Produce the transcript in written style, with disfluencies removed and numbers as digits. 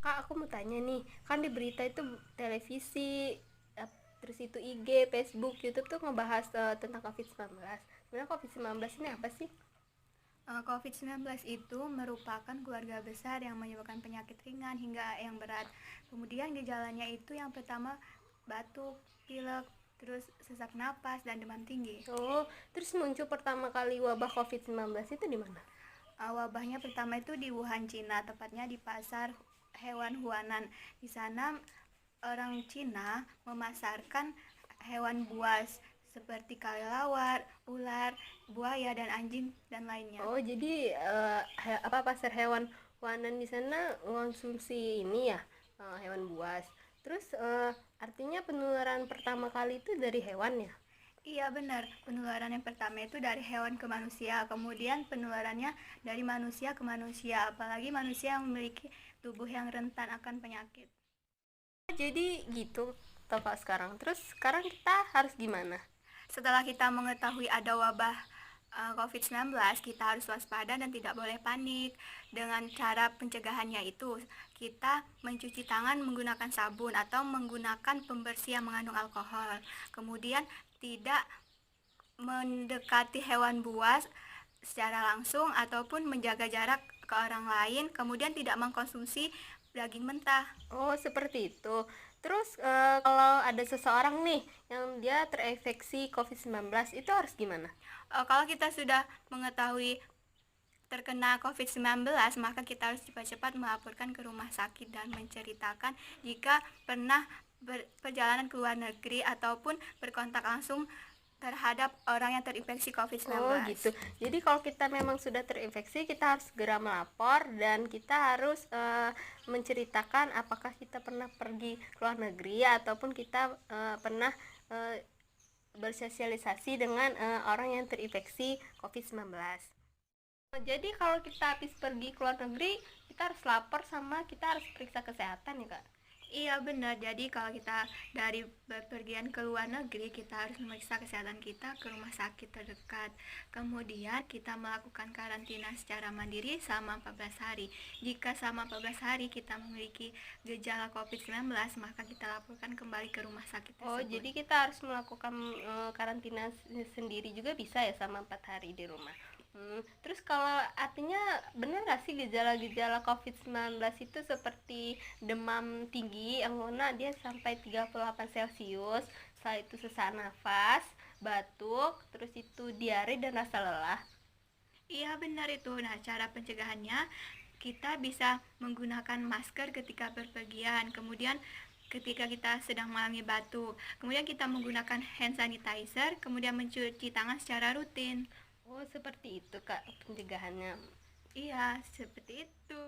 Kak, aku mau tanya nih, kan di berita itu televisi, eh, terus itu IG, Facebook, YouTube tuh ngebahas tentang COVID-19. Sebenarnya COVID-19 ini apa sih? COVID-19 itu merupakan keluarga besar yang menyebabkan penyakit ringan hingga yang berat. Kemudian gejalanya itu yang pertama batuk, pilek, terus sesak napas dan demam tinggi. Oh, terus muncul pertama kali wabah COVID-19 itu di mana? Wabahnya pertama itu di Wuhan, Cina, tepatnya di pasar hewan Huanan. Di sana orang Cina memasarkan hewan buas seperti kelelawar, ular, buaya dan anjing dan lainnya. Oh, jadi apa pasar hewan Wanan di sana konsumsi ini ya, hewan buas. Terus artinya penularan pertama kali itu dari hewan ya? Iya benar, penularan yang pertama itu dari hewan ke manusia, kemudian penularannya dari manusia ke manusia, apalagi manusia yang memiliki tubuh yang rentan akan penyakit. Jadi gitu total sekarang. Terus sekarang kita harus gimana? Setelah kita mengetahui ada wabah COVID-19, kita harus waspada dan tidak boleh panik. Dengan cara pencegahannya itu, kita mencuci tangan menggunakan sabun atau menggunakan pembersih yang mengandung alkohol. Kemudian tidak mendekati hewan buas secara langsung ataupun menjaga jarak ke orang lain, kemudian tidak mengkonsumsi daging mentah. Oh, seperti itu. Terus kalau ada seseorang nih yang dia terinfeksi COVID-19 itu harus gimana? Kalau kita sudah mengetahui terkena COVID-19, maka kita harus cepat-cepat melaporkan ke rumah sakit dan menceritakan jika pernah perjalanan ke luar negeri ataupun berkontak langsung terhadap orang yang terinfeksi Oh, COVID-19. gitu. Jadi kalau kita memang sudah terinfeksi, kita harus segera melapor dan kita harus menceritakan apakah kita pernah pergi ke luar negeri ataupun kita pernah bersosialisasi dengan orang yang terinfeksi COVID-19. Jadi kalau kita habis pergi ke luar negeri, kita harus lapor sama kita harus periksa kesehatan ya, Kak? Iya benar, jadi kalau kita dari bepergian ke luar negeri, kita harus memeriksa kesehatan kita ke rumah sakit terdekat. Kemudian kita melakukan karantina secara mandiri selama 14 hari. Jika selama 14 hari kita memiliki gejala COVID-19, maka kita laporkan kembali ke rumah sakit tersebut. Oh, jadi kita harus melakukan karantina sendiri juga bisa ya sama 4 hari di rumah. Terus kalau artinya benar nggak sih gejala-gejala COVID-19 itu seperti demam tinggi yang mana dia sampai 38 Celcius, setelah itu sesak nafas, batuk, terus itu diare dan rasa lelah? Iya benar itu. Nah, cara pencegahannya kita bisa menggunakan masker ketika berpergian. Kemudian ketika kita sedang mengalami batuk, kemudian kita menggunakan hand sanitizer, kemudian mencuci tangan secara rutin. Oh, seperti itu Kak pencegahannya. Iya, seperti itu.